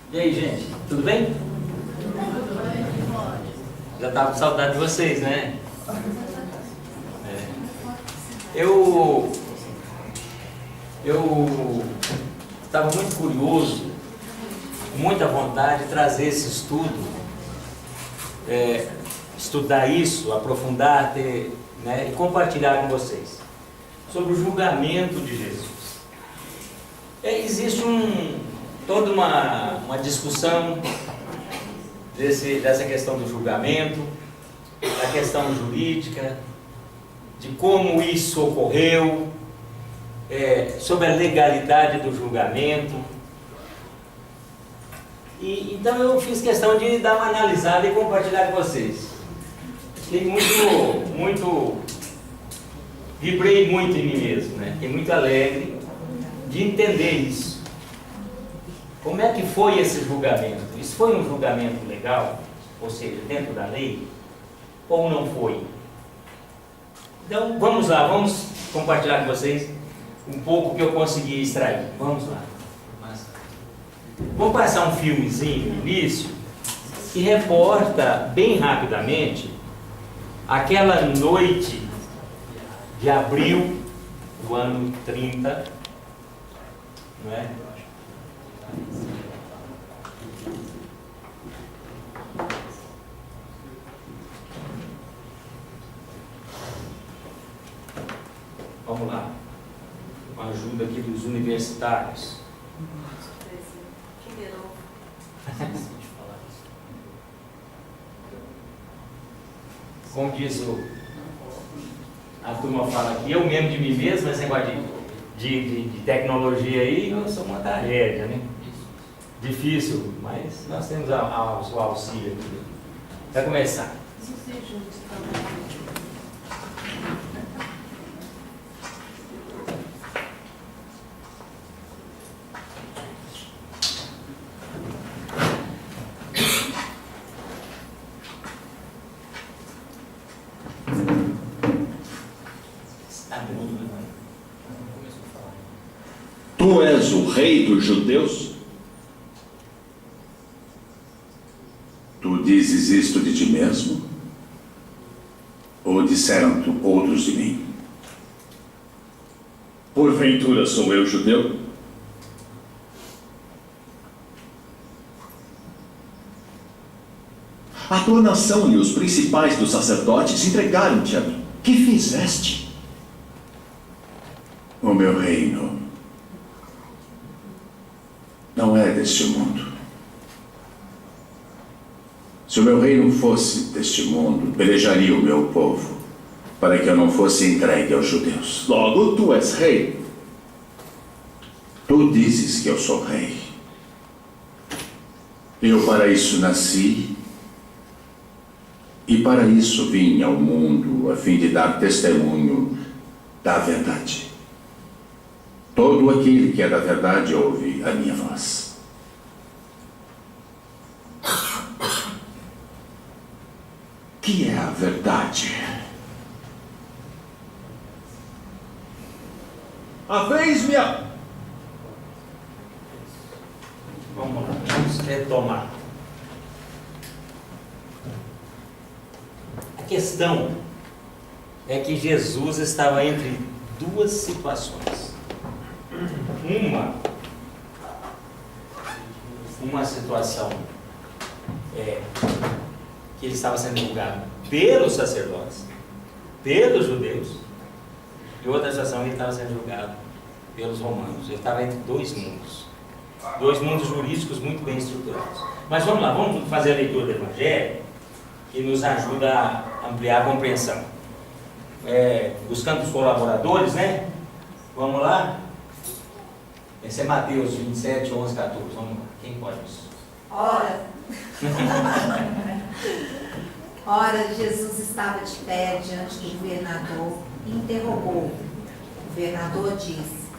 E aí, gente, tudo bem? Já estava com saudade de vocês, né? Eu estava muito curioso, com muita vontade de trazer esse estudo, estudar isso, aprofundar, e compartilhar com vocês sobre o julgamento de Jesus. Existe toda uma discussão dessa questão do julgamento, da questão jurídica, de como isso ocorreu, sobre a legalidade do julgamento. Então eu fiz questão de dar uma analisada e compartilhar com vocês. Fiquei vibrei muito em mim mesmo, né? Fiquei muito alegre de entender isso. Como é que foi esse julgamento? Isso foi um julgamento legal? Ou seja, dentro da lei? Ou não foi? Então, vamos lá, vamos compartilhar com vocês um pouco que eu consegui extrair. Vamos lá. Vou passar um filmezinho no início que reporta bem rapidamente aquela noite de abril do ano 30, não é? Vamos lá, com a ajuda aqui dos universitários. Como diz a turma fala aqui, eu mesmo de mim mesmo, esse negócio de tecnologia aí, eu sou uma tragédia, né? Difícil, mas nós temos o auxílio aqui. Vai começar. Tu és o rei dos judeus? Tu dizes isto de ti mesmo? Ou disseram outros de mim? Porventura sou eu judeu? A tua nação e os principais dos sacerdotes entregaram-te a mim. Que fizeste? O meu reino não é deste mundo. Se o meu reino fosse deste mundo, pelejaria o meu povo, para que eu não fosse entregue aos judeus. Logo, tu és rei. Tu dizes que eu sou rei. Eu para isso nasci, e para isso vim ao mundo, a fim de dar testemunho da verdade. Todo aquele que é da verdade ouve a minha voz. Que é a verdade? A vez minha... Vamos lá, vamos retomar. A questão é que Jesus estava entre duas situações. Uma situação que ele estava sendo julgado pelos sacerdotes, pelos judeus, e outra situação ele estava sendo julgado pelos romanos. Ele estava entre dois mundos jurídicos muito bem estruturados. Mas vamos lá, vamos fazer a leitura do Evangelho, que nos ajuda a ampliar a compreensão. Buscando os colaboradores, né? Vamos lá? Esse é Mateus 27, 11, 14. Vamos lá. Quem pode isso? Ora, Jesus estava de pé diante do governador e interrogou. O governador disse: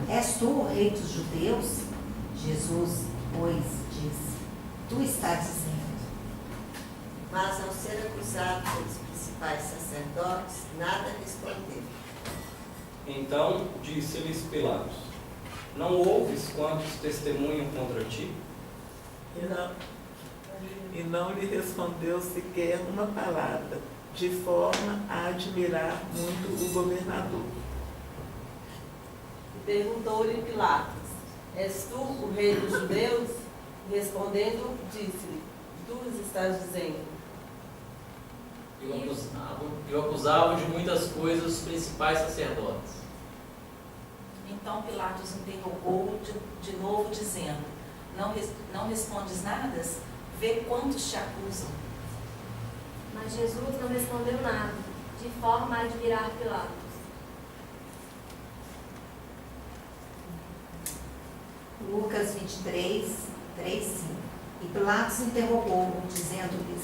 És tu o rei dos judeus? Jesus, pois, disse: Tu estás dizendo. Mas ao ser acusado pelos principais sacerdotes, nada respondeu. Então disse-lhes Pilatos: Não ouves quantos testemunham contra ti? E não lhe respondeu sequer uma palavra, de forma a admirar muito o governador. Perguntou-lhe Pilatos: És tu o rei dos judeus? Respondendo, disse-lhe: Tu os estás dizendo. E o acusavam de muitas coisas os principais sacerdotes. Então Pilatos interrogou de novo, dizendo: Não respondes nada? Vê quantos te acusam. Mas Jesus não respondeu nada, de forma a admirar Pilatos. Lucas 23, 3, 5. E Pilatos interrogou-o, dizendo-lhes: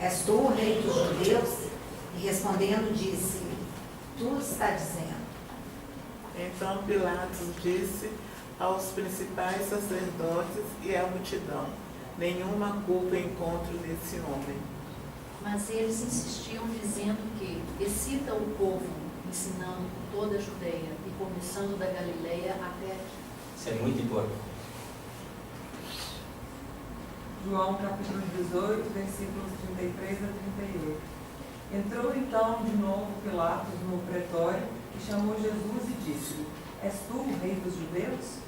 És tu o rei dos judeus? E respondendo, disse-lhe: Tu está dizendo. Então Pilatos disse aos principais sacerdotes e à multidão: Nenhuma culpa encontro nesse homem. Mas eles insistiam, dizendo que excita o povo, ensinando por toda a Judeia e começando da Galileia até aqui. Isso é muito importante. João capítulo 18, versículos 33 a 38. Entrou então de novo Pilatos no pretório e chamou Jesus e disse-lhe: És tu o rei dos judeus?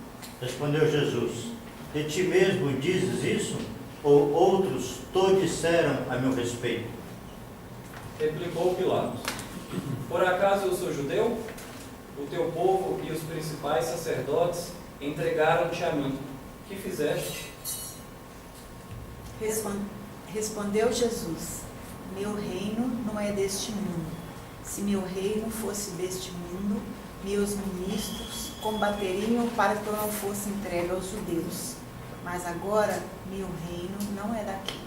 Respondeu Jesus: De ti mesmo dizes isso? Ou outros te disseram a meu respeito? Replicou Pilatos: Por acaso eu sou judeu? O teu povo e os principais sacerdotes entregaram-te a mim. Que fizeste? Respondeu Jesus: Meu reino não é deste mundo. Se meu reino fosse deste mundo, meus ministros combateriam para que eu não fosse entregue aos judeus. Mas agora, meu reino não é daqui.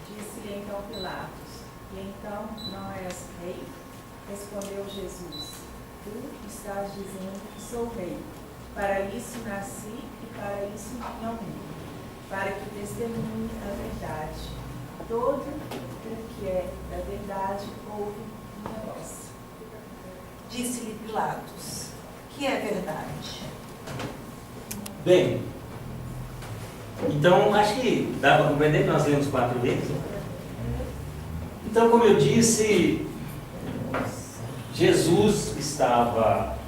Disse-lhe então Pilatos: E então não és rei? Respondeu Jesus: Tu estás dizendo que sou rei. Para isso nasci e para isso vim ao mundo, para que testemunhe a verdade. Todo o que é da verdade ouve minha voz. Disse-lhe Pilatos: Que é verdade? Bem, então acho que dá para compreender que nós lemos 4 vezes. Então, como eu disse, Jesus estava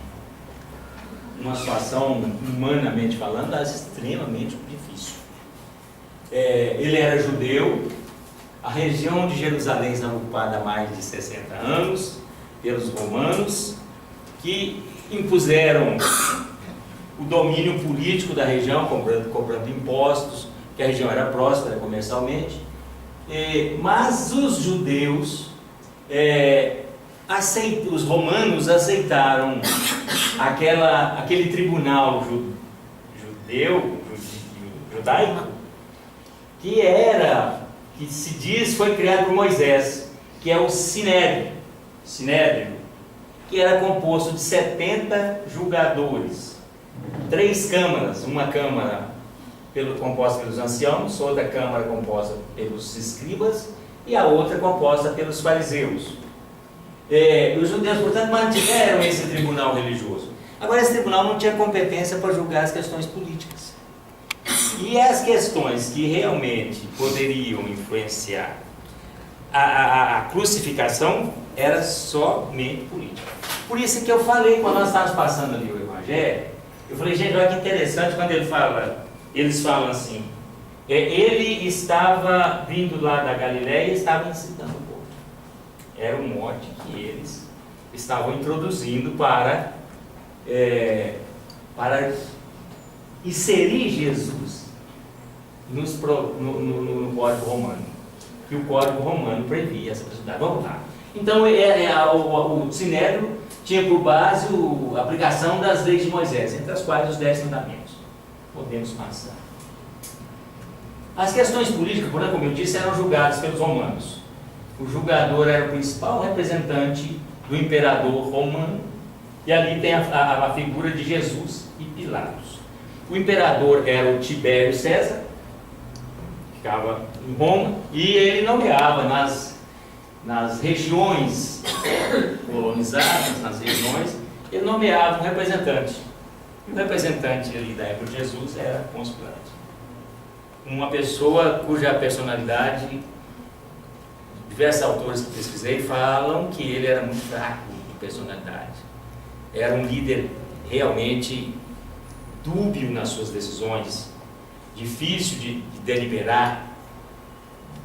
numa situação, humanamente falando, extremamente difícil. Ele era judeu, a região de Jerusalém estava ocupada há mais de 60 anos pelos romanos, que impuseram o domínio político da região, cobrando impostos, que a região era próspera comercialmente. Mas os judeus, os romanos aceitaram aquele tribunal judaico, que se diz foi criado por Moisés, que é o Sinédrio, que era composto de 70 julgadores, 3 câmaras, uma câmara composta pelos anciãos, outra câmara composta pelos escribas e a outra composta pelos fariseus. Os judeus, portanto, mantiveram esse tribunal religioso. Agora, esse tribunal não tinha competência para julgar as questões políticas. E as questões que realmente poderiam influenciar a crucificação era somente política. Por isso que eu falei, quando nós estávamos passando ali o Evangelho, eu falei: gente, olha que interessante quando eles falam assim, ele estava vindo lá da Galileia e estava incitando o povo. Era um mote que eles estavam introduzindo para inserir Jesus no Código Romano, que o Código Romano previa essa possibilidade. Vamos lá. Então, o Sinédrio tinha por base a aplicação das leis de Moisés, entre as quais os 10 mandamentos. Podemos passar. As questões políticas, porém, como eu disse, eram julgadas pelos romanos. O julgador era o principal representante do imperador romano, e ali tem a figura de Jesus e Pilatos. O imperador era o Tibério César, ficava em Roma, e ele nomeava nas regiões colonizadas, nas regiões, ele nomeava um representante. E o representante ali da época de Jesus era Pôncio Pilatos. uma pessoa cuja personalidade, diversos autores que pesquisei falam que ele era muito fraco de personalidade. Era um líder realmente dúbio nas suas decisões, difícil de deliberar.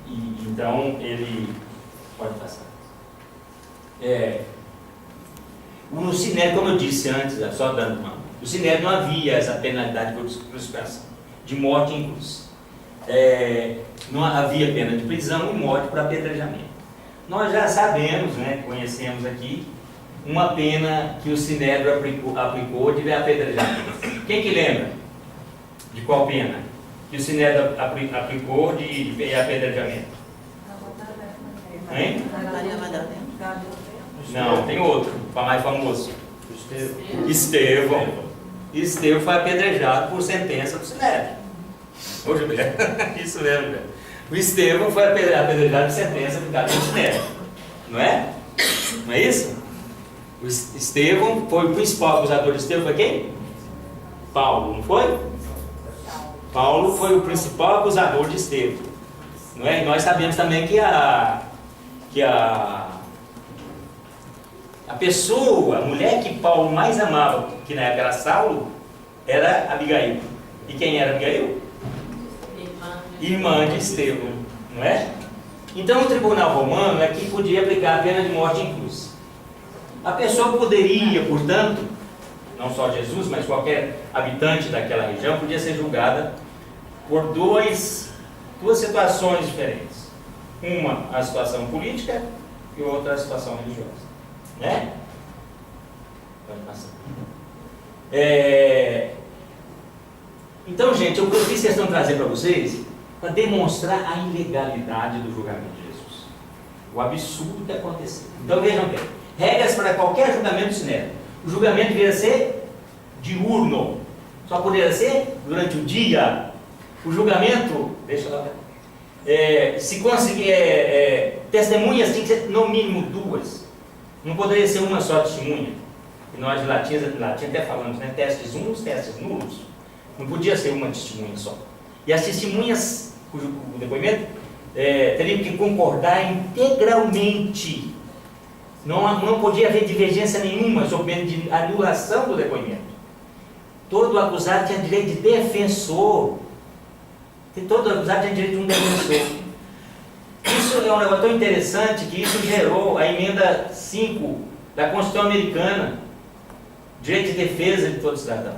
E então ele pode passar. No Sinédrio, como eu disse antes, só dando uma, no Sinédrio não havia essa penalidade de crucificação, de morte em cruz. Não havia pena de prisão e morte para apedrejamento. Nós já sabemos, né, conhecemos aqui, uma pena que o Sinédrio aplicou de apedrejamento. Quem que lembra de qual pena que o Sinédrio aplicou de apedrejamento? Hein? Não, tem outro, mais famoso. Estevão foi apedrejado por sentença do Sinédrio. Ô, Gilberto, isso mesmo, Gilberto. O Estevão foi apedrejado por sentença do Sinédrio. Não é? Não é isso? O Estevão foi o principal acusador de Estevão, foi quem? Paulo, não foi? Paulo foi o principal acusador de Estevão. Não é? E nós sabemos também que a pessoa, a mulher que Paulo mais amava, que na época era Saulo, era Abigail. E quem era Abigail? Irmã de Estevão, não é? Então o tribunal romano é que podia aplicar a pena de morte em cruz. A pessoa poderia, portanto, não só Jesus, mas qualquer habitante daquela região, podia ser julgada por duas situações diferentes. Uma, a situação política, e outra, a situação religiosa. Né? Pode passar. Então, gente, o que eu fiz questão de trazer para vocês, para demonstrar a ilegalidade do julgamento de Jesus. O absurdo que aconteceu. Então, vejam bem. Regras para qualquer julgamento do Sinédrio. O julgamento deveria ser diurno. Só poderia ser durante o dia. O julgamento, deixa eu lá, se conseguir, testemunhas tinha que ser no mínimo 2. Não poderia ser uma só testemunha. E nós de latim até falamos, né? Testes unos, testes nulos. Não podia ser uma testemunha só. E as testemunhas, cujo depoimento, teriam que concordar integralmente. Não podia haver divergência nenhuma sob pena de anulação do depoimento. Todo acusado tinha direito de defensor. Todo acusado tinha direito de um defensor. Isso é um negócio tão interessante que isso gerou a emenda 5 da Constituição Americana, direito de defesa de todo cidadão.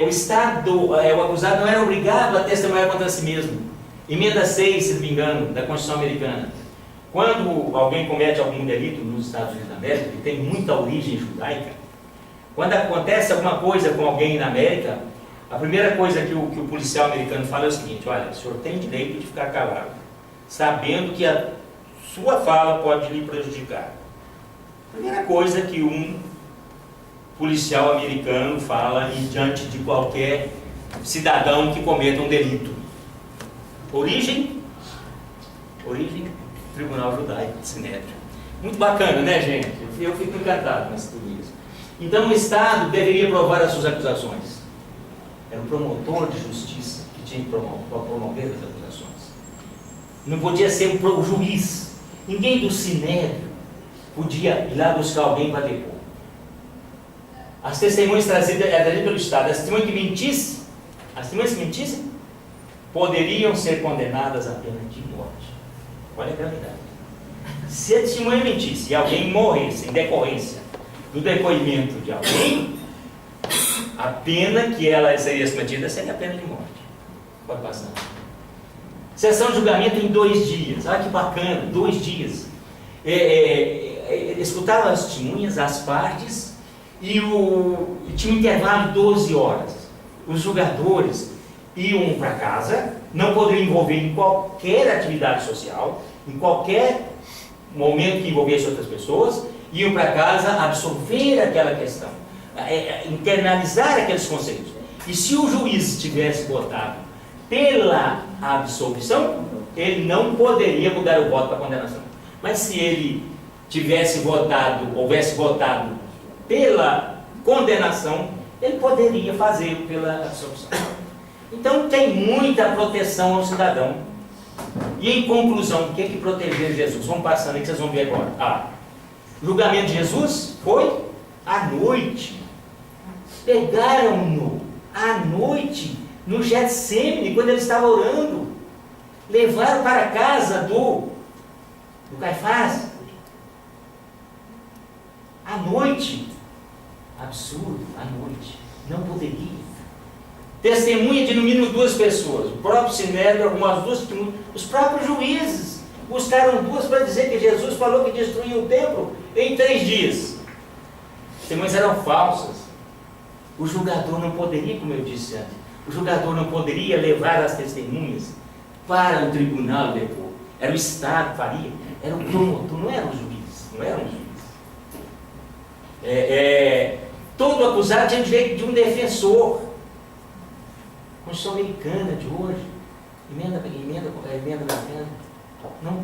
O Estado, o acusado não era obrigado a testemunhar contra si mesmo. Emenda 6, se não me engano, da Constituição Americana. Quando alguém comete algum delito nos Estados Unidos da América, que tem muita origem judaica, quando acontece alguma coisa com alguém na América, a primeira coisa que o policial americano fala é o seguinte: olha, o senhor tem direito de ficar calado, sabendo que a sua fala pode lhe prejudicar. Primeira coisa que um policial americano fala diante de qualquer cidadão que cometa um delito. Origem, Tribunal Judaico, Sinédrio. Muito bacana, né, gente? Eu fico encantado com tudo isso. Então o Estado deveria provar as suas acusações. Era o promotor de justiça que tinha que promover as acusações. Não podia ser o juiz. Ninguém do Sinédrio podia ir lá buscar alguém para depor. As testemunhas trazidas pelo Estado, as testemunhas que mentissem, poderiam ser condenadas a pena de morte. Olha a gravidade. Se a testemunha mentisse e alguém morresse em decorrência do depoimento de alguém, a pena que ela seria submetida seria a pena de morte. Pode passar. Sessão de julgamento em 2 dias. Olha que bacana, 2 dias. Escutaram as testemunhas, as partes, e tinha um intervalo de 12 horas. Os julgadores iam para casa, não poderiam envolver em qualquer atividade social, em qualquer momento que envolvesse outras pessoas, iam para casa absolver aquela questão, internalizar aqueles conceitos. E se o juiz tivesse votado pela absolvição, ele não poderia mudar o voto para a condenação. Mas se ele houvesse votado pela condenação, ele poderia fazer pela absolvição. Então tem muita proteção ao cidadão. E em conclusão, o que é que protegeu Jesus? Vamos passando aí que vocês vão ver agora. O julgamento de Jesus foi à noite. Pegaram-no à noite no Getsêmani, quando ele estava orando. Levaram para a casa do Caifás. À noite. Absurdo, à noite. Não poderia. Testemunha de no mínimo 2 pessoas. O próprio Sinédrio, algumas 2 testemunhas. Os próprios juízes buscaram 2 para dizer que Jesus falou que destruiu o templo em 3 dias. Testemunhas eram falsas. O julgador não poderia, como eu disse antes, o julgador não poderia levar as testemunhas para o tribunal depois. Era o Estado que faria. Era o promotor, não eram os juízes. Não eram os juízes. Todo acusado tinha direito de um defensor. Constituição americana de hoje, emenda da pena, não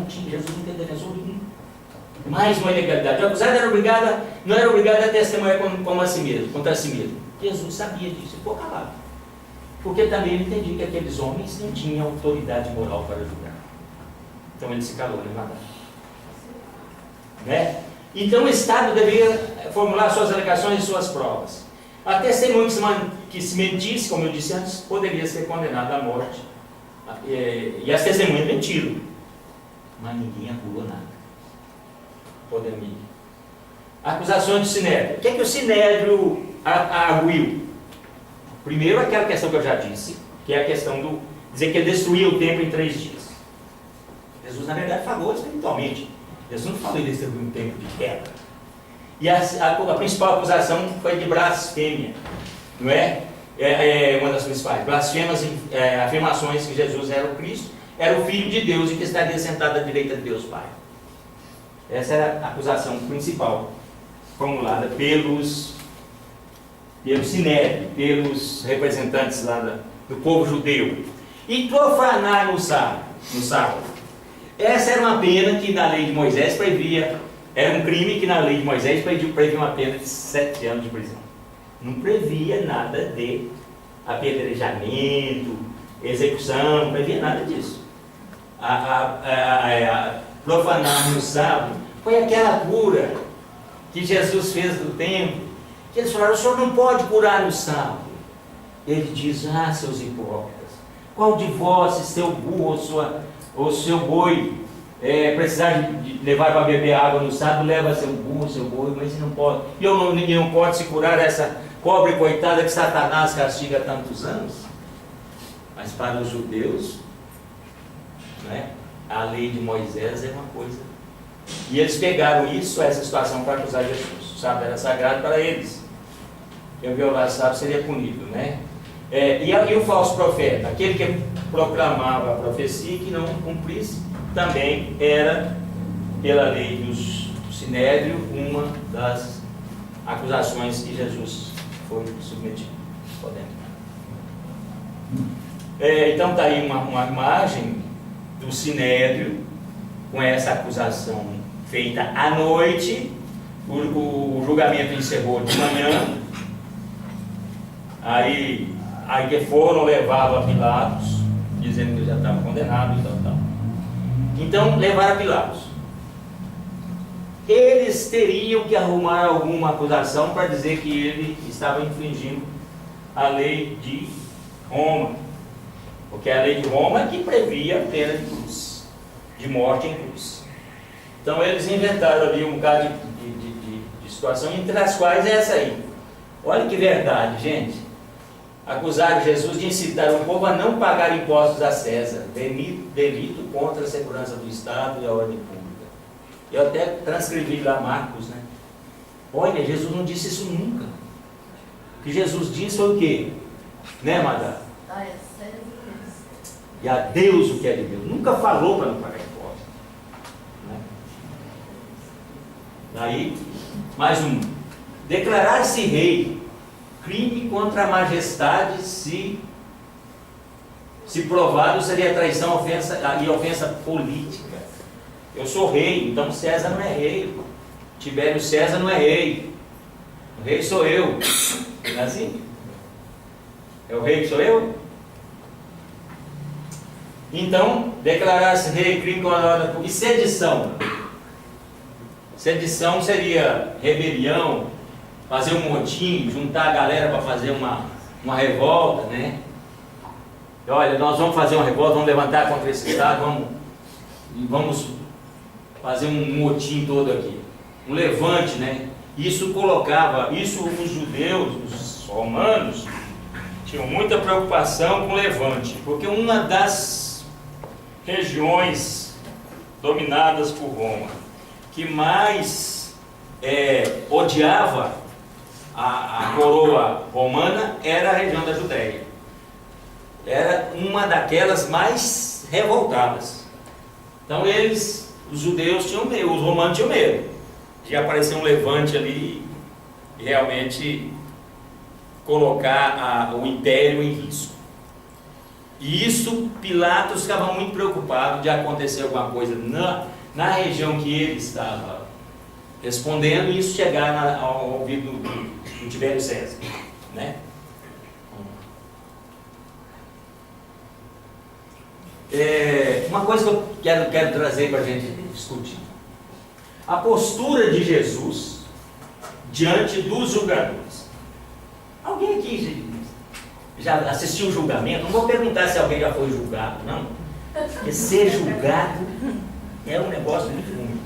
tinha, Jesus não tem defensor nenhum. Mais uma ilegalidade. O acusado não era obrigado a testemunhar contra si mesmo. Jesus sabia disso e ficou calado. Porque também ele entendia que aqueles homens não tinham autoridade moral para julgar. Então ele se calou, né? Então o Estado deveria formular suas alegações e suas provas. A testemunha que se mentisse, como eu disse antes, poderia ser condenada à morte. E as testemunhas mentiram. Mas ninguém apurou nada. Podemos ir. Acusações do Sinédrio. O que é que o Sinédrio arguiu? Primeiro, aquela questão que eu já disse, que é a questão do dizer que ele destruiu o templo em 3 dias. Jesus, na verdade, falou espiritualmente. Jesus não falou que ele destruiu um templo de pedra. E a principal acusação foi de blasfêmia, não é? Uma das principais. Blasfemas, afirmações que Jesus era o Cristo, era o Filho de Deus e que estaria sentado à direita de Deus Pai. Essa era a acusação principal, formulada pelos Sinédrio, pelos representantes lá do povo judeu. E profanar no sábado. Essa era uma pena que na lei de Moisés previa. Era um crime que na lei de Moisés previa uma pena de 7 anos de prisão. Não previa nada de apedrejamento, execução, não previa nada disso. Profanar no sábado foi aquela cura que Jesus fez do templo, que eles falaram, o senhor não pode curar no sábado. Ele diz, seus hipócritas, qual de vós, se seu burro ou seu boi precisar de levar para beber água no sábado, leva seu burro, seu boi, mas não pode. E não pode se curar essa pobre coitada que Satanás castiga há tantos anos. Mas para os judeus, né, a lei de Moisés é uma coisa. E eles pegaram essa situação para acusar Jesus. O sábado era sagrado para eles. Quem violar o sábado seria punido, né? E o falso profeta, aquele que proclamava a profecia e que não cumprisse, também era, pela lei do Sinédrio, uma das acusações que Jesus foi submetido. Então está aí uma imagem do Sinédrio com essa acusação feita à noite. O julgamento encerrou de manhã. Aí que foram levá-lo a Pilatos, dizendo que ele já estava condenado e tal. Então levaram a Pilatos. Eles teriam que arrumar alguma acusação para dizer que ele estava infringindo a lei de Roma. Porque a lei de Roma é que previa a pena de cruz, de morte em cruz. Então eles inventaram ali um bocado de situação, entre as quais é essa aí. Olha que verdade, gente. Acusaram Jesus de incitar o povo a não pagar impostos a César, delito contra a segurança do Estado e a ordem pública. Eu até transcrevi lá Marcos, né? Olha, Jesus não disse isso nunca. O que Jesus disse foi o quê? Né, Madá? E a Deus o que é de Deus. Nunca falou para não pagar impostos. Né? Daí, mais um. Declarar-se rei. Crime contra a majestade, se provado, seria traição, ofensa e ofensa política. Eu sou rei, então César não é rei. Tibério César não é rei. O rei sou eu. Não é assim? É o rei que sou eu? Então, declarar-se rei, crime com a ordem pública. E sedição? Sedição seria rebelião, fazer um motim, juntar a galera para fazer uma revolta, né? Olha, nós vamos fazer uma revolta, vamos levantar contra esse Estado, vamos fazer um motim todo aqui. Um levante, né? Isso os judeus, os romanos, tinham muita preocupação com o levante, porque uma das regiões dominadas por Roma, que mais odiava a coroa romana, era a região da Judéia. Era uma daquelas mais revoltadas. Então os judeus tinham medo, os romanos tinham medo de aparecer um levante ali e realmente colocar o império em risco. E isso, Pilatos ficava muito preocupado de acontecer alguma coisa na região que ele estava respondendo e isso chegar ao ouvido do Tibério César, né? Uma coisa que eu quero trazer para a gente discutir: a postura de Jesus diante dos julgadores. Alguém aqui já assistiu o julgamento? Não vou perguntar se alguém já foi julgado, não, porque ser julgado é um negócio muito ruim.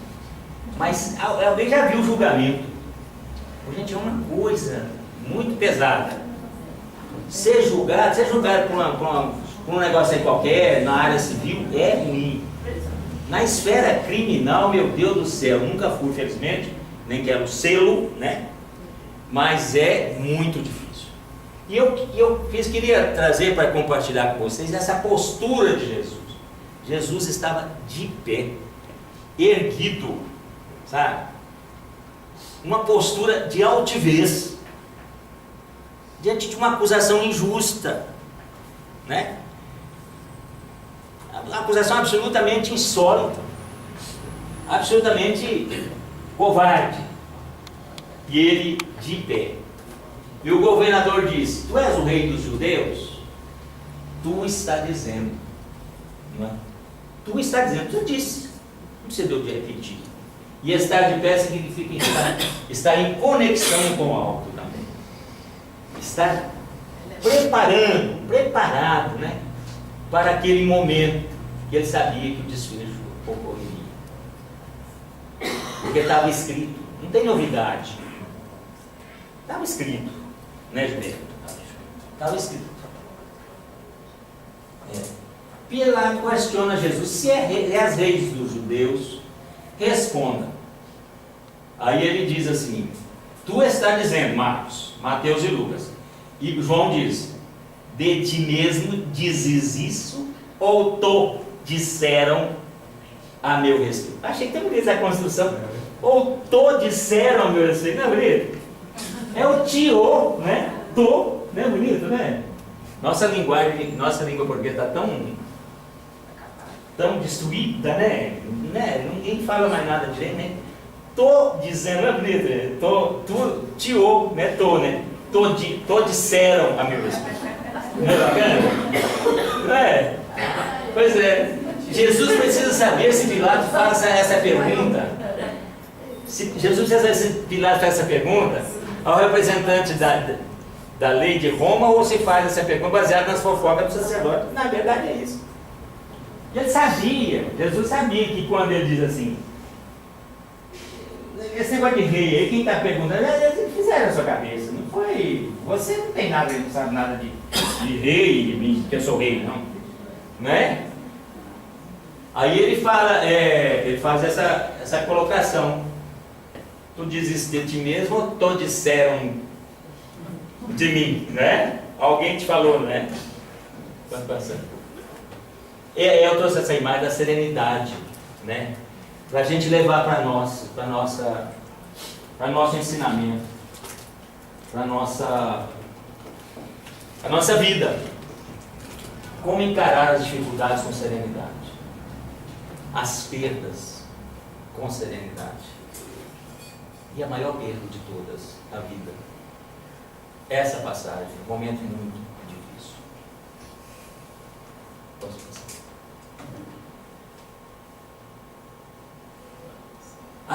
Mas alguém já viu o julgamento? Gente, é uma coisa muito pesada. Ser julgado por um negócio aí qualquer, na área civil, é ruim. Na esfera criminal, meu Deus do céu, nunca fui, felizmente, nem quero sê-lo, né? Mas é muito difícil. E eu queria trazer para compartilhar com vocês essa postura de Jesus. Jesus estava de pé, erguido, sabe? Uma postura de altivez, diante de uma acusação injusta, né? Uma acusação absolutamente insólita, absolutamente covarde. E ele de pé. E o governador disse: tu és o rei dos judeus? Tu está dizendo, não é? Tu está dizendo, tu disse, não precisa de repetir. E estar de pé significa estar em conexão com o alto também. Estar preparado, né, para aquele momento que ele sabia que o desfecho ocorreria. Porque estava escrito, não tem novidade. Estava escrito, né, Gilberto? Estava escrito. Pilatos questiona Jesus: se és rei dos judeus, responda. Aí ele diz assim: tu estás dizendo, Marcos, Mateus e Lucas. E João diz: de ti mesmo dizes isso, ou to disseram a meu respeito? Achei tão bonita a construção. Ou to disseram a meu respeito, não é bonito? É o tio, né? To, não é bonito, né? Nossa língua portuguesa está tão destruída, né? Ninguém fala mais nada direito, né? Tô dizendo, não é bonito? Tio, né? Né? Tô disseram a meu respeito. Não é bacana? Não é? Pois é. Jesus precisa saber se Pilatos faz essa pergunta. Se Jesus precisa saber se Pilatos faz essa pergunta ao representante da lei de Roma, ou se faz essa pergunta baseada nas fofocas do sacerdote. Na verdade é isso. Ele sabia, Jesus sabia que quando ele diz assim, esse negócio de rei aí, quem está perguntando, eles fizeram na sua cabeça, não foi, você não tem nada, não sabe nada de rei, que eu sou rei, não é? Aí ele fala, ele faz essa colocação: tu dizes de ti mesmo, ou tu disseram de mim, né? Alguém te falou, né? Pode passar. Eu trouxe essa imagem da serenidade, né? Para a gente levar para nosso ensinamento, para a nossa vida. Como encarar as dificuldades com serenidade, as perdas com serenidade, e a maior perda de todas, a vida. Essa passagem, um momento muito difícil. Posso passar?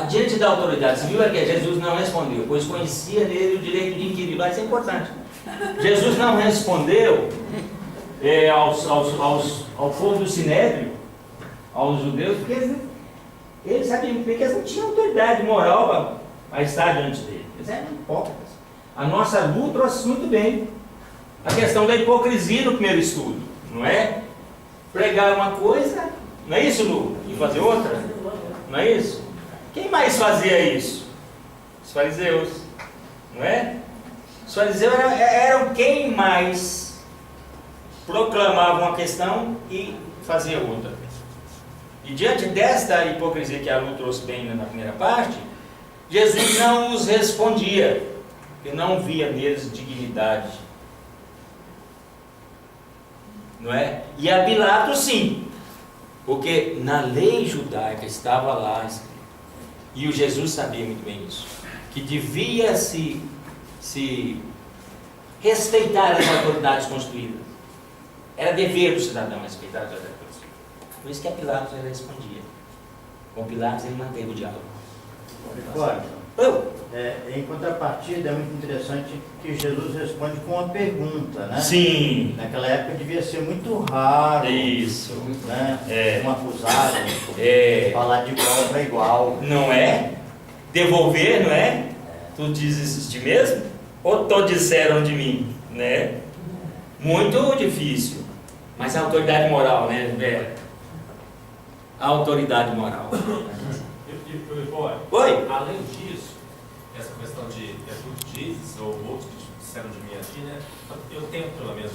diante da autoridade civil é que Jesus não respondeu, pois conhecia nele o direito de inquirir. Mas isso é importante. Jesus não respondeu ao povo do Sinédrio, aos judeus, porque eles sabiam que eles não tinham autoridade moral para estar diante dele. Eles eram hipócritas. A nossa Lu trouxe muito bem a questão da hipocrisia no primeiro estudo, não é? Pregar uma coisa, não é isso, Lu? E fazer outra? Não é isso? Quem mais fazia isso? Os fariseus, não é? Os fariseus eram quem mais proclamava uma questão e fazia outra. E diante desta hipocrisia que a Lu trouxe bem na primeira parte, Jesus não os respondia, porque não via neles dignidade. Não é? E a Pilatos sim, porque na lei judaica estava lá escrito, e o Jesus sabia muito bem isso, que devia se respeitar as autoridades constituídas. Era dever do cidadão respeitar as autoridades constituídas. Por isso que a Pilatos ele respondia. Com Pilatos ele manteve o diálogo. Em contrapartida, é muito interessante que Jesus responde com uma pergunta, né? Sim. Naquela época devia ser muito raro. Isso. Né? Um acusado falar de igual para igual. Não é? Devolver, não é? Tu dizes isso de mesmo? Ou todos disseram de mim, né? Muito difícil. Mas a autoridade moral, né, Vera? A autoridade moral. Oi? Além disso, essa questão de tu dizes, ou outros que disseram de mim aqui, né? Eu tento, pelo menos,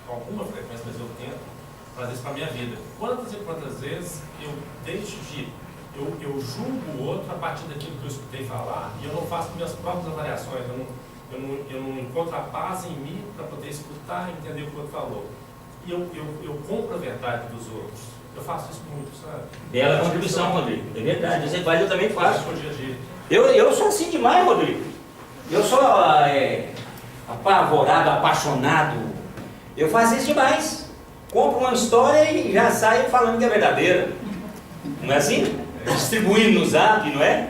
com alguma frequência, mas eu tento fazer isso para a minha vida. Quantas e quantas vezes eu deixo de... Eu julgo o outro a partir daquilo que eu escutei falar e eu não faço minhas próprias avaliações, eu não encontro a paz em mim para poder escutar e entender o que o outro falou. E eu compro a verdade dos outros. Eu faço isso muito, sabe? Bela contribuição, Rodrigo. É verdade. Você faz, eu também faço. Eu sou assim demais, Rodrigo. Eu sou apavorado, apaixonado. Eu faço isso demais. Compro uma história e já saio falando que é verdadeira. Não é assim? Distribuindo no zap, não é?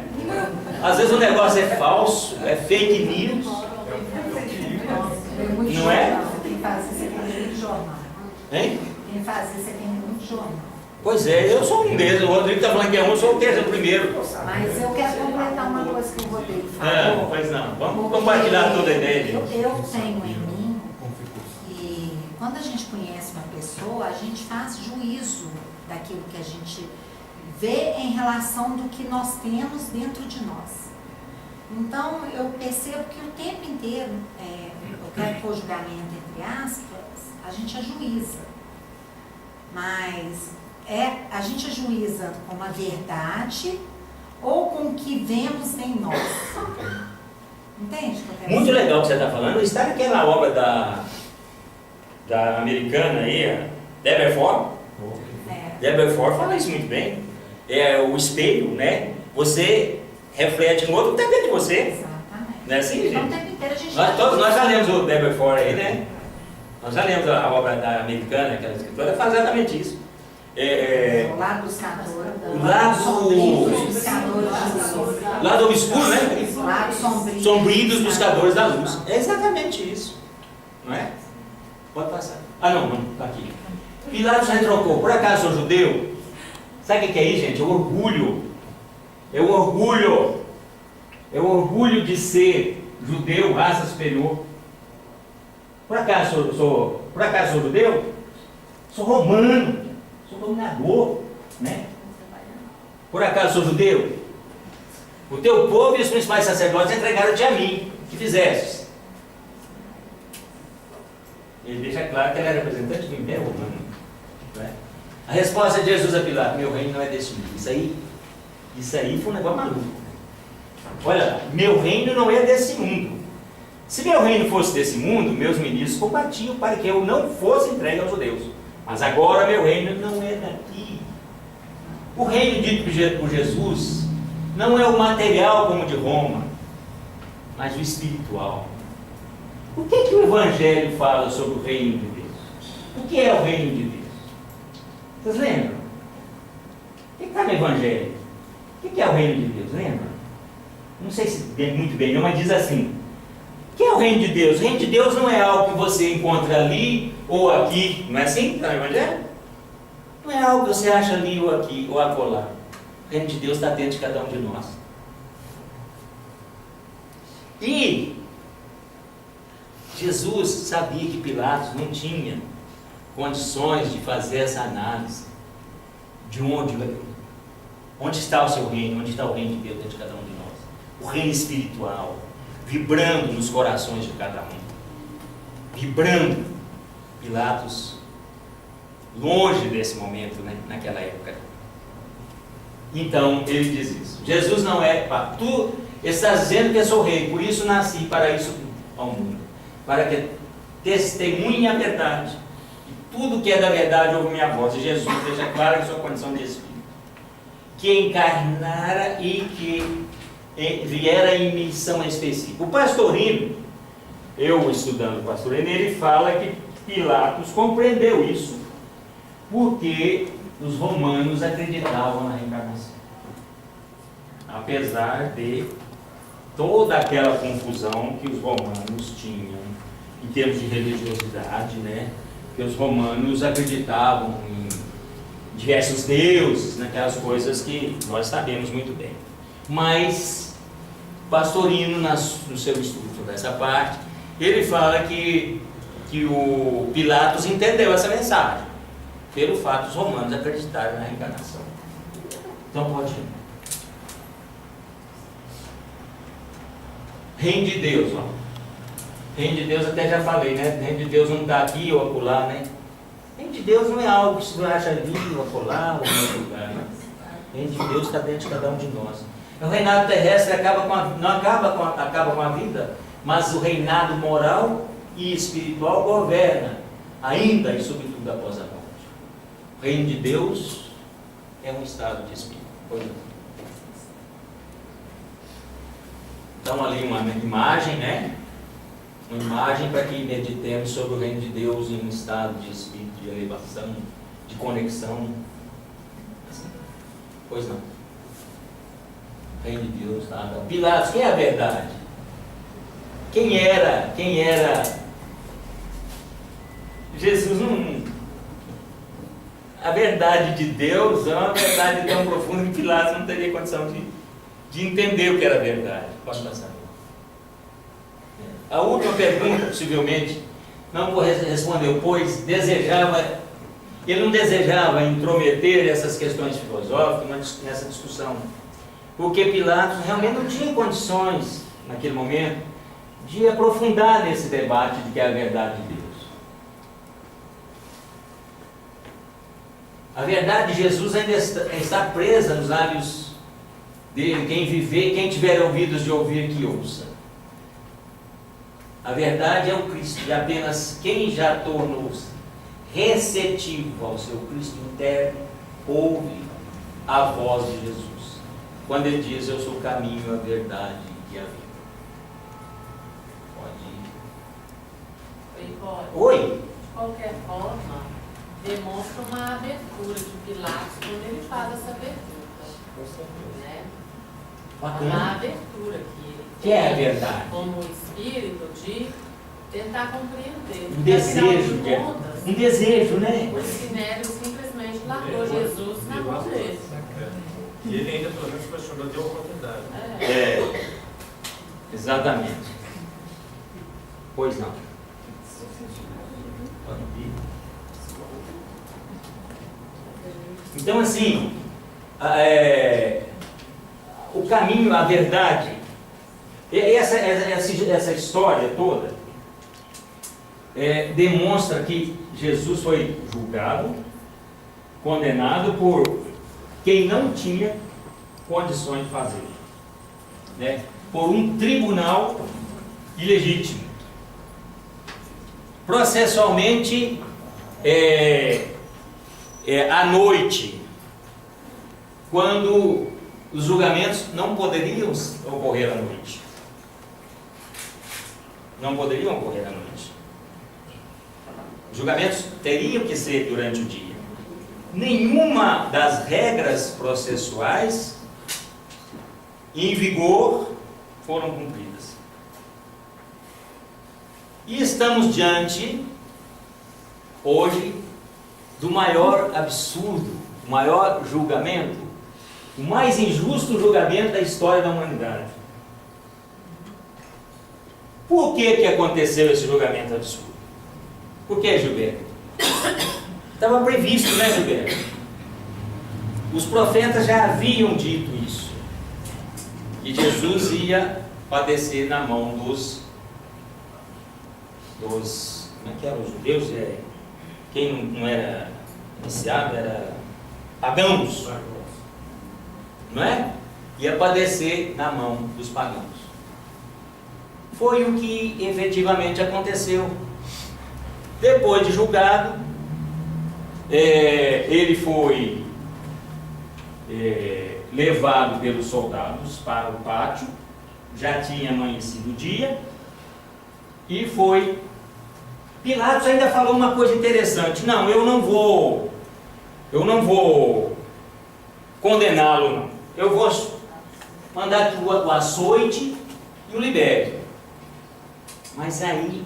Às vezes o negócio é falso, é fake news. Não é? Quem faz isso aqui tem muito jornal. Hein? Quem faz isso aqui tem muito jornal. Pois é, eu sou um deles. O Rodrigo está falando que é um, eu sou o terceiro primeiro. Mas eu quero completar uma coisa que o Rodrigo falou. Pois não. Vamos compartilhar toda a ideia, gente. Eu tenho em mim que quando a gente conhece uma pessoa, a gente faz juízo daquilo que a gente vê em relação do que nós temos dentro de nós. Então, eu percebo que o tempo inteiro, eu quero pôr julgamento entre aspas, a gente ajuiza. Mas a gente ajuiza com a verdade ou com o que vemos em nós. Entende? Muito legal o que você está falando. Está naquela obra da americana aí, Deborah Ford. Deborah Ford fala isso muito bem. É o espelho, né? Você reflete no outro que está dentro de você. Exatamente. Não é assim, gente? Então, o tempo inteiro a gente Nós já lemos o Deborah Ford aí, né? Nós já lemos a obra da americana, aquela escritora, faz exatamente isso. O lado buscador. O lado obscuro, né? O lado sombrio dos buscadores da luz. É exatamente isso. Não é? Pode passar. Ah, não, está aqui. Pilatos retrocou. Por acaso sou judeu? Sabe o que é isso, gente? É o orgulho. É o orgulho. É o orgulho de ser judeu, raça superior. Por acaso sou judeu? Sou romano. Sou dominador. Né? Por acaso sou judeu? O teu povo e os principais sacerdotes entregaram-te a mim. Que fizestes? Ele deixa claro que ele é representante do Império Romano. Né? A resposta de Jesus a Pilatos: meu reino não é desse mundo. Isso aí foi um negócio maluco. Olha, meu reino não é desse mundo. Se meu reino fosse desse mundo, meus ministros combatiam para que eu não fosse entregue aos judeus. Mas agora meu reino não é daqui. O reino dito por Jesus não é o material como o de Roma, mas o espiritual. O que o Evangelho fala sobre o reino de Deus? O que é o reino de Deus? Vocês lembram? O que está no Evangelho? O que é o reino de Deus? Lembra? Não sei se bem, muito bem, não, mas diz assim: o que é o reino de Deus? O reino de Deus não é algo que você encontra ali ou aqui, não é assim? Está no Evangelho? Não é algo que você acha ali ou aqui ou acolá. O reino de Deus está dentro de cada um de nós. E Jesus sabia que Pilatos não tinha condições de fazer essa análise de onde está o seu reino, onde está o reino de Deus dentro de cada um de nós. O reino espiritual, vibrando nos corações de cada um. Vibrando. Pilatos, longe desse momento, né, naquela época. Então, ele diz isso. Jesus não é... Tu estás dizendo que eu sou rei, por isso nasci, para isso ao mundo. Para que testemunhe a verdade. E tudo que é da verdade ouve minha voz. E Jesus deixa claro em sua condição de Espírito. Que encarnara e que viera em missão específica. O Pastorino, eu estudando o Pastorino, ele fala que Pilatos compreendeu isso porque os romanos acreditavam na reencarnação. Apesar de toda aquela confusão que os romanos tinham em termos de religiosidade, né? Que os romanos acreditavam em diversos deuses, naquelas coisas que nós sabemos muito bem. Mas Pastorino, no seu estudo sobre essa parte, ele fala que o Pilatos entendeu essa mensagem, pelo fato dos romanos acreditarem na reencarnação. Então pode ir. Reino de Deus, ó. Reino de Deus, até já falei, né? Reino de Deus não está aqui ou acolá, né? Reino de Deus não é algo que se acha ali ou acolá ou em outro lugar, né? Reino de Deus está dentro de cada um de nós. O reinado terrestre não acaba com a vida, mas o reinado moral e espiritual governa, ainda e sobretudo após a morte. O reino de Deus é um estado de espírito. Então ali uma imagem, né? Uma imagem para que meditemos sobre o reino de Deus em um estado de espírito, de elevação, de conexão. Assim. Pois não. Reino de Deus, nada. Pilatos, quem é a verdade? Quem era? Jesus não... A verdade de Deus é uma verdade tão profunda que Pilatos não teria condição de entender o que era verdade. Pode passar. A última pergunta, possivelmente, não vou responder, pois ele não desejava intrometer essas questões filosóficas nessa discussão, porque Pilatos realmente não tinha condições, naquele momento, de aprofundar nesse debate de que é a verdade de Deus. A verdade de Jesus ainda está presa nos lábios dele. Quem tiver ouvidos de ouvir, que ouça. A verdade é o Cristo, e apenas quem já tornou-se receptivo ao seu Cristo interno, ouve a voz de Jesus. Quando ele diz, eu sou o caminho, a verdade e a vida. Pode ir. Oi? De qualquer forma, demonstra uma abertura de Pilatos quando ele faz essa pergunta. Né? Uma abertura que é a verdade? Como espírito de tentar compreender. Um desejo, um desejo, né? O Sinério simplesmente largou Jesus na mão dele. E ele ainda pelo menos questionou, deu oportunidade. Exatamente. Pois não. Então assim, o caminho, a verdade, essa história toda demonstra que Jesus foi julgado, condenado por quem não tinha condições de fazer, né? Por um tribunal ilegítimo. Processualmente, à noite, quando os julgamentos não poderiam ocorrer à noite. Não poderiam ocorrer à noite. Os julgamentos teriam que ser durante o dia. Nenhuma das regras processuais em vigor foram cumpridas. E estamos diante, hoje, do maior absurdo, o maior julgamento, o mais injusto julgamento da história da humanidade. Por que aconteceu esse julgamento absurdo? Por que, Gilberto? Estava previsto, né, Gilberto? Os profetas já haviam dito isso, que Jesus ia padecer na mão dos como é que eram os judeus? Quem não era iniciado era pagãos, não é? Ia padecer na mão dos pagãos. Foi o que efetivamente aconteceu. Depois de julgado, ele foi levado pelos soldados para o pátio, já tinha amanhecido o dia, e foi. Pilatos ainda falou uma coisa interessante: não, eu não vou condená-lo, não. Eu vou mandar aqui o açoite e o libere. Mas aí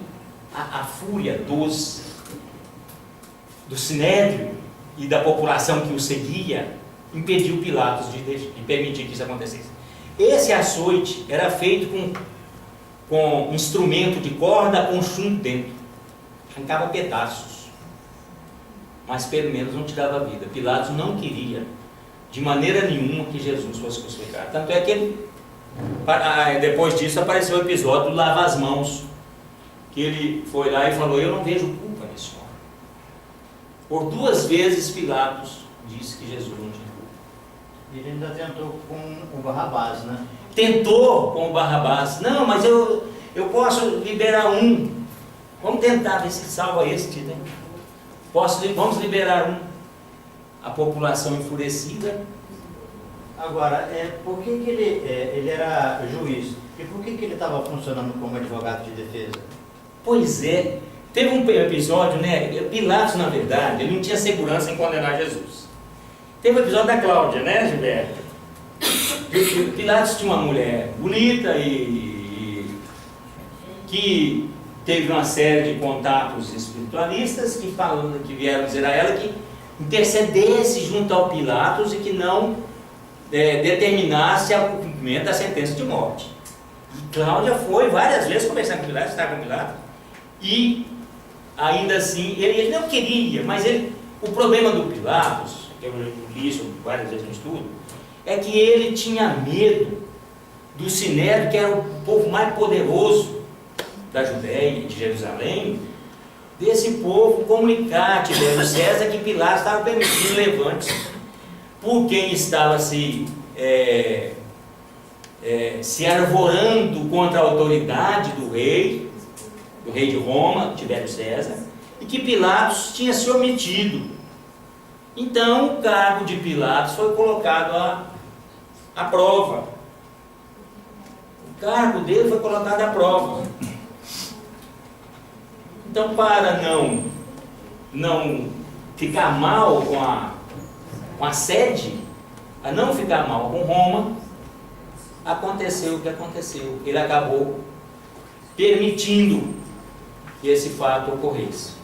a fúria do sinédrio e da população que o seguia impediu Pilatos de permitir que isso acontecesse. Esse açoite era feito com instrumento de corda com chumbo dentro, arrancava pedaços, mas pelo menos não tirava vida. Pilatos não queria de maneira nenhuma que Jesus fosse crucificado. Tanto é que depois disso apareceu o episódio do lava as mãos, que ele foi lá e falou: eu não vejo culpa nesse homem. Por 2 vezes Pilatos disse que Jesus não tinha culpa. Ele ainda tentou com o Barrabás, né? Tentou com o Barrabás. Não, mas eu posso liberar um. Vamos tentar ver se salva esse, né? Vamos liberar um. A população enfurecida. Agora, por que ele era juiz? E por que ele estava funcionando como advogado de defesa? Pois é, teve um episódio, né? Pilatos, na verdade, ele não tinha segurança em condenar Jesus. Teve o episódio da Cláudia, né, Gilberto? Pilatos tinha uma mulher bonita e que teve uma série de contatos espiritualistas que vieram dizer a ela que intercedesse junto ao Pilatos e que não determinasse o cumprimento da sentença de morte. E Cláudia foi várias vezes conversar com Pilatos, estar com Pilatos, e ainda assim ele não queria, mas o problema do Pilatos, eu li isso várias vezes no estudo, é que ele tinha medo do Sinédrio, que era o povo mais poderoso da Judéia e de Jerusalém, desse povo comunicar a Tibério César que Pilatos estava permitindo levantes por quem estava se arvorando contra a autoridade do rei de Roma, Tibério César, e que Pilatos tinha se omitido. Então o cargo de Pilatos foi colocado à prova. O cargo dele foi colocado à prova. Então, para não ficar mal com a sede, a não ficar mal com Roma, aconteceu o que aconteceu. Ele acabou permitindo que esse fato ocorresse.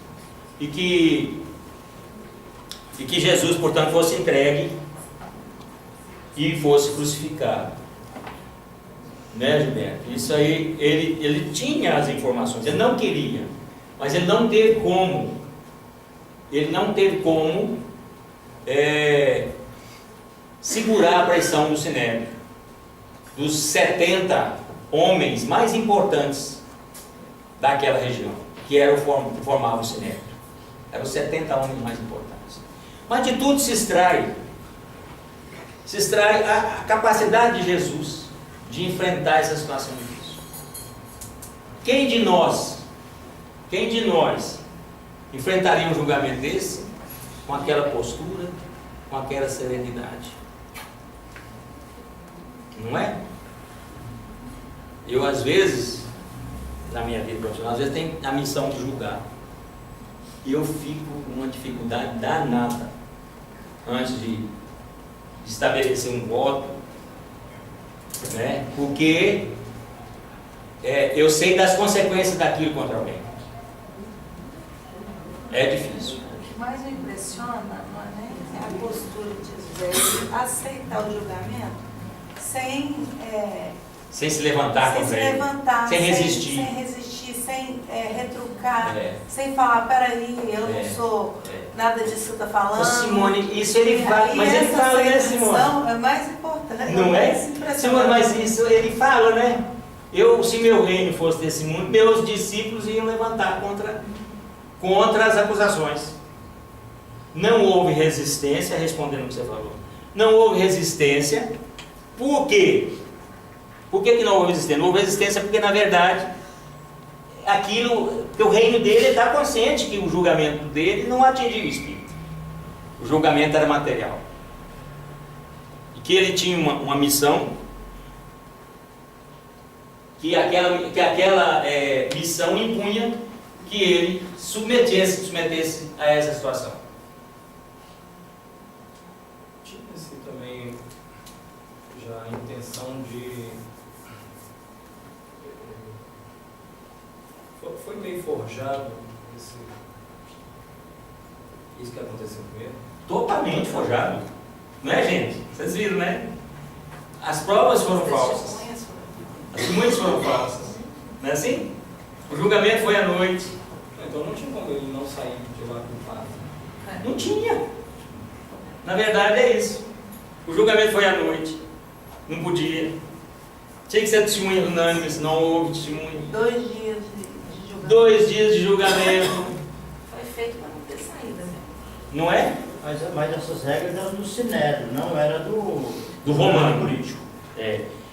E que Jesus, portanto, fosse entregue e fosse crucificado. Né, Gilberto? Isso aí, ele tinha as informações, ele não queria, mas ele não teve como. Segurar a pressão do Sinédrio, dos 70 homens mais importantes daquela região, que formavam o Sinédrio. Eram os 70 homens mais importantes. Mas de tudo se extrai a capacidade de Jesus de enfrentar essa situação difícil. Quem de nós enfrentaria um julgamento desse com aquela postura, com aquela serenidade? Não é? Eu, às vezes, na minha vida profissional, às vezes tenho a missão de julgar. E eu fico com uma dificuldade danada antes de estabelecer um voto, né? Porque eu sei das consequências daquilo contra alguém. É difícil. O que mais me impressiona, não é nem a postura de Jesus, é aceitar o julgamento sem se levantar contra ele. Sem resistir. Sem resistir, sem retrucar, sem falar, peraí, eu não sou nada disso que você está falando. Ô, Simone, isso ele fala, mas ele fala, né, Simone? É mais importante. Não é? Simone, mas isso ele fala, né? Se meu reino fosse desse mundo, meus discípulos iam levantar contra as acusações. Não houve resistência, respondendo o que você falou. Não houve resistência. Por quê? Por que não houve resistência? Não houve resistência porque, na verdade, que o reino dele está consciente que o julgamento dele não atingiu o espírito. O julgamento era material. E que ele tinha uma missão, que aquela missão impunha que ele submetesse a essa situação. Tinha-se também já a intenção de... Foi meio forjado isso que aconteceu com ele? Totalmente forjado. Não é, gente? Vocês viram, né? As provas foram falsas. As testemunhas foram falsas. Não é assim? O julgamento foi à noite. Então não tinha como ele não sair de lá culpado. Não tinha. Na verdade é isso. O julgamento foi à noite. Não podia. Tinha que ser testemunha unânime, não houve testemunha. 2 dias de julgamento. 2 dias de julgamento. Foi feito para não ter saída mesmo. Não é? Mas essas regras eram do Sinédrio, não era do romano político.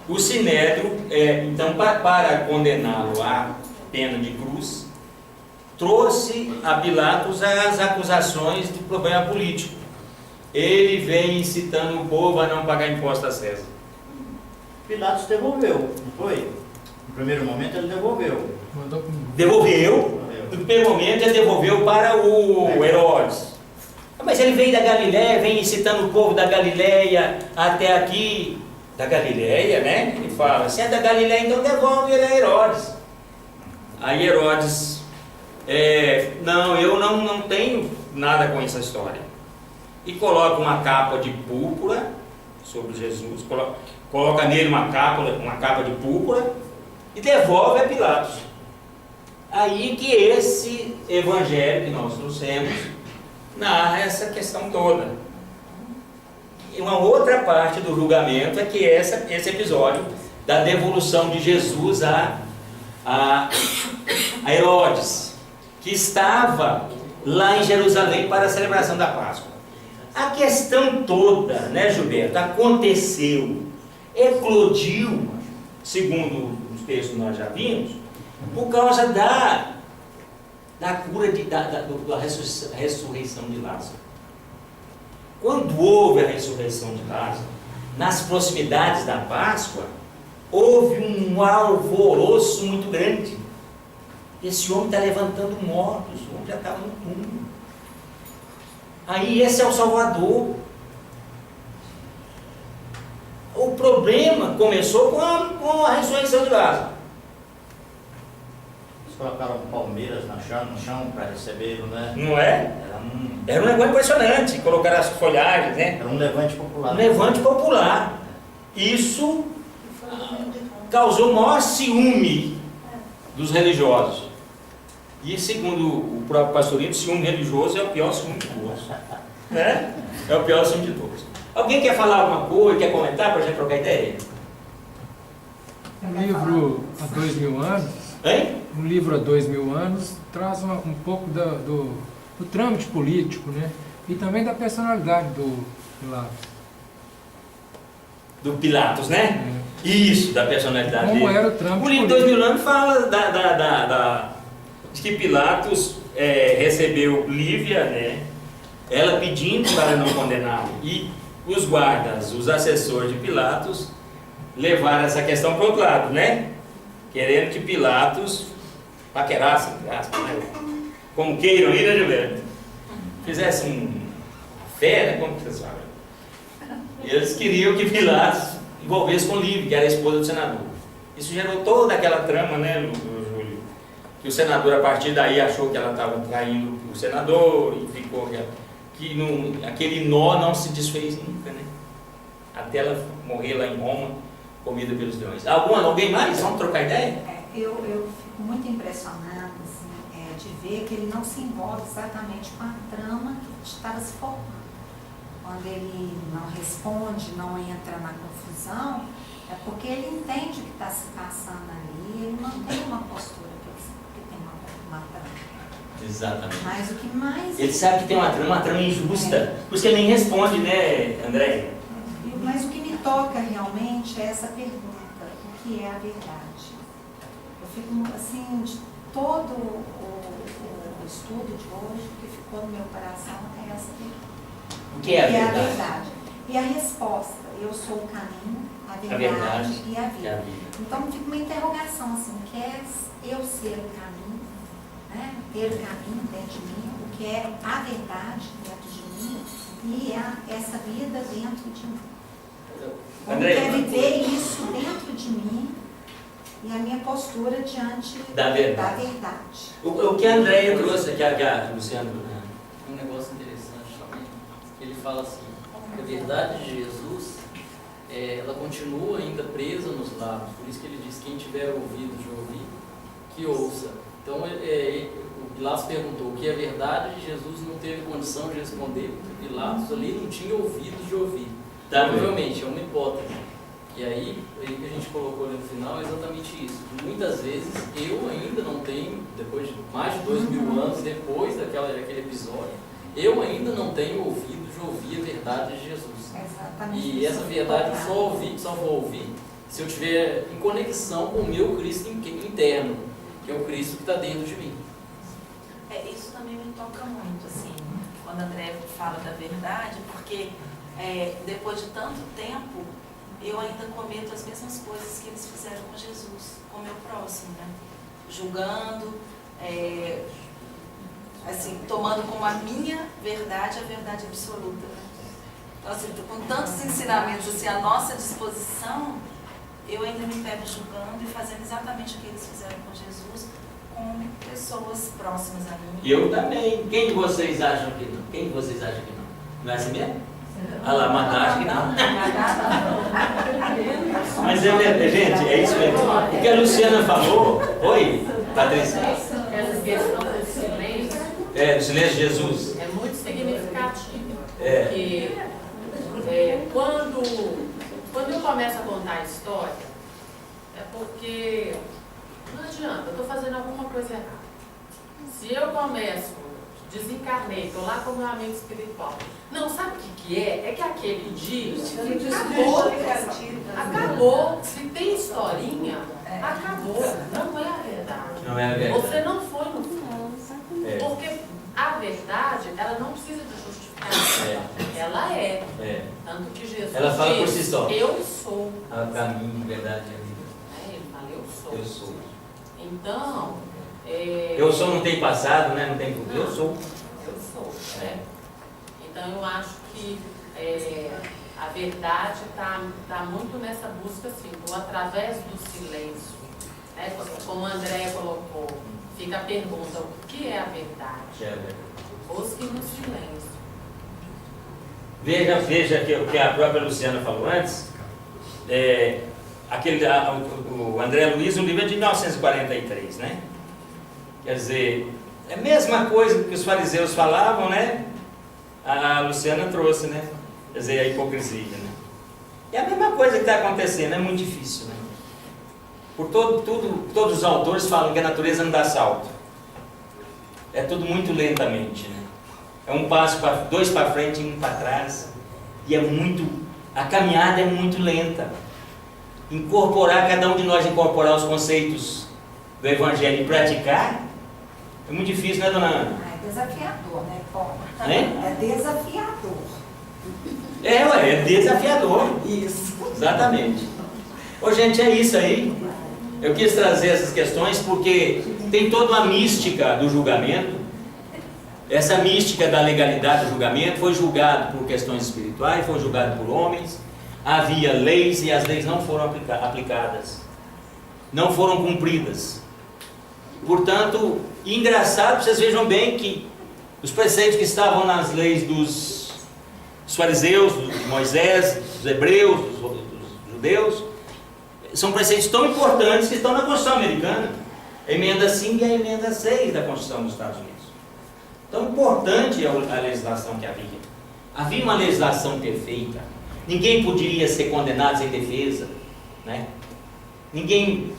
O Sinédrio, então, para condená-lo à pena de cruz, trouxe a Pilatos as acusações de problema político. Ele vem incitando o povo a não pagar imposto a César. Pilatos devolveu, não foi? No primeiro momento ele devolveu. Devolveu? No primeiro momento ele devolveu para o Herodes. Mas ele veio da Galiléia, vem incitando o povo da Galiléia até aqui. Da Galiléia, né? Ele fala, se é da Galiléia, então devolve ele a Herodes. Aí Herodes, não, eu não tenho nada com essa história. E coloca uma capa de púrpura sobre Jesus, coloca nele uma capa de púrpura e devolve a Pilatos. Aí que esse evangelho que nós trouxemos narra essa questão toda. E uma outra parte do julgamento é que esse episódio da devolução de Jesus a Herodes, que estava lá em Jerusalém para a celebração da Páscoa. A questão toda, né, Gilberto, aconteceu, eclodiu, segundo os textos que nós já vimos, por causa da cura, da ressurreição de Lázaro. Quando houve a ressurreição de Lázaro, nas proximidades da Páscoa, houve um alvoroço muito grande. Esse homem está levantando mortos, o homem já estava no túmulo. Aí esse é o Salvador. O problema começou com a ressurreição de Lázaro. Eles colocaram palmeiras no chão para recebê-lo, né? Não é? Era um negócio impressionante. Colocaram as folhagens, né? Era um levante popular. Um levante popular. Isso causou o maior ciúme dos religiosos. E segundo o próprio pastorino, o ciúme religioso é o pior ciúme de todos. Né? É o pior ciúme de todos. Alguém quer falar alguma coisa, quer comentar para a gente trocar ideia? Um livro há 2000 anos, hein? Um livro há 2000 anos traz um pouco do trâmite político, né? E também da personalidade do Pilatos. Do Pilatos, né? Isso, da personalidade Como dele. era o trâmite O livro político. 2000 anos fala de que Pilatos recebeu Lívia, né? Ela pedindo para não condená-lo. E os guardas, os assessores de Pilatos, levaram essa questão para o outro lado, né? Querendo que Pilatos paquerasse, né? Como queiram ir, né, Gilberto? Fizesse uma fé, né? Como que vocês falam? Eles queriam que Pilatos envolvesse com Livre, que era a esposa do senador. Isso gerou toda aquela trama, né, Júlio? Que o senador, a partir daí, achou que ela estava traindo o senador e ficou... aquele nó não se desfez nunca, né? Até ela morrer lá em Roma, comida pelos leões. Alguém mais? Vamos trocar ideia? Eu fico muito impressionada assim, de ver que ele não se envolve exatamente com a trama que estava se formando. Quando ele não responde, não entra na confusão, é porque ele entende o que está se passando ali, ele não tem uma postura que tem uma trama. Exatamente. Mas o que mais... Ele sabe que tem uma trama injusta, por isso que ele nem responde, né, André? Mas o que me toca realmente é essa pergunta, o que é a verdade? Eu fico, assim, de todo o estudo de hoje, o que ficou no meu coração é essa pergunta. O que é a verdade? E a resposta, eu sou o caminho, a verdade e a vida. Então fica uma interrogação, assim, quer eu ser o caminho, né? Ter o caminho dentro de mim, o que é a verdade dentro de mim e essa vida dentro de mim. Como quer viver isso dentro de mim e a minha postura diante da verdade. O que a Andréia trouxe, que a Luciano... Um negócio interessante também, ele fala assim, que a verdade de Jesus, ela continua ainda presa nos lábios, por isso que ele diz, quem tiver ouvido de ouvir, que ouça. Então, o Pilatos perguntou, o que é verdade, Jesus não teve condição de responder, porque Pilatos ali não tinha ouvido de ouvir. Provavelmente, é uma hipótese. E aí, o que a gente colocou ali no final é exatamente isso. Muitas vezes, eu ainda não tenho, depois de mais de 2000 anos, depois daquele episódio, eu ainda não tenho ouvido de ouvir a verdade de Jesus. Exatamente. E essa verdade eu só vou ouvir se eu estiver em conexão com o meu Cristo interno, que é o Cristo que está dentro de mim. Isso também me toca muito, assim, quando André fala da verdade, porque depois de tanto tempo, eu ainda cometo as mesmas coisas que eles fizeram com Jesus, com o meu próximo, né? Julgando, assim, tomando como a minha verdade a verdade absoluta, né? Então, assim, com tantos ensinamentos assim, à nossa disposição, eu ainda me pego julgando e fazendo exatamente o que eles fizeram com Jesus, com pessoas próximas a mim. Eu também. Quem de vocês acham que não? Quem de vocês acham que não? Não é assim mesmo? Ah lá, mas acho que não. Mas gente, é isso mesmo. O que a Luciana falou, oi, Patrícia? Essa questão do silêncio. O silêncio de Jesus. É muito significativo. Porque quando eu começo a contar a história, é porque não adianta, eu estou fazendo alguma coisa errada. Se eu começo, desencarnei, estou lá com o meu amigo espiritual. Não, sabe o que é? É que aquele dia acabou. Se tem historinha, acabou. Não é a verdade. Não é a verdade. Você não foi no fundo. Porque a verdade, ela não precisa de justificação. Ela é. Tanto que Jesus ela fala diz, por si só. Eu sou. O caminho, a verdade e a vida. Ele fala, eu sou. Eu sou. Então... Eu sou não tem passado, né? Não tem futuro. Eu sou. Eu sou. Então eu acho que a verdade está muito nessa busca, assim, através do silêncio. Né? Como a Andréia colocou, fica a pergunta, o que é a verdade? Busque no silêncio. Veja que o que a própria Luciana falou antes. O André Luiz, o livro é de 1943, né? Quer dizer, é a mesma coisa que os fariseus falavam, né? A Luciana trouxe, né? Quer dizer, a hipocrisia, né? É a mesma coisa que está acontecendo, é muito difícil, né? Todos os autores falam que a natureza não dá salto. É tudo muito lentamente, né? É um passo, dois para frente e um para trás. E a caminhada é muito lenta. Cada um de nós incorporar os conceitos do Evangelho e praticar, é muito difícil, né, dona Ana? É desafiador, né, Paulo? Hein? É desafiador. É desafiador. Isso. Exatamente. Ô, gente, é isso aí. Eu quis trazer essas questões porque tem toda uma mística do julgamento. Essa mística da legalidade do julgamento foi julgado por questões espirituais, foi julgado por homens. havia leis e as leis não foram aplicadas, não foram cumpridas. Portanto, engraçado, vocês vejam bem que os preceitos que estavam nas leis dos fariseus, de Moisés, dos hebreus, dos judeus, são preceitos tão importantes que estão na Constituição americana, a emenda 5 e a emenda 6 da Constituição dos Estados Unidos. Tão importante é a legislação que havia. Havia uma legislação perfeita. Ninguém poderia ser condenado sem defesa, né? Ninguém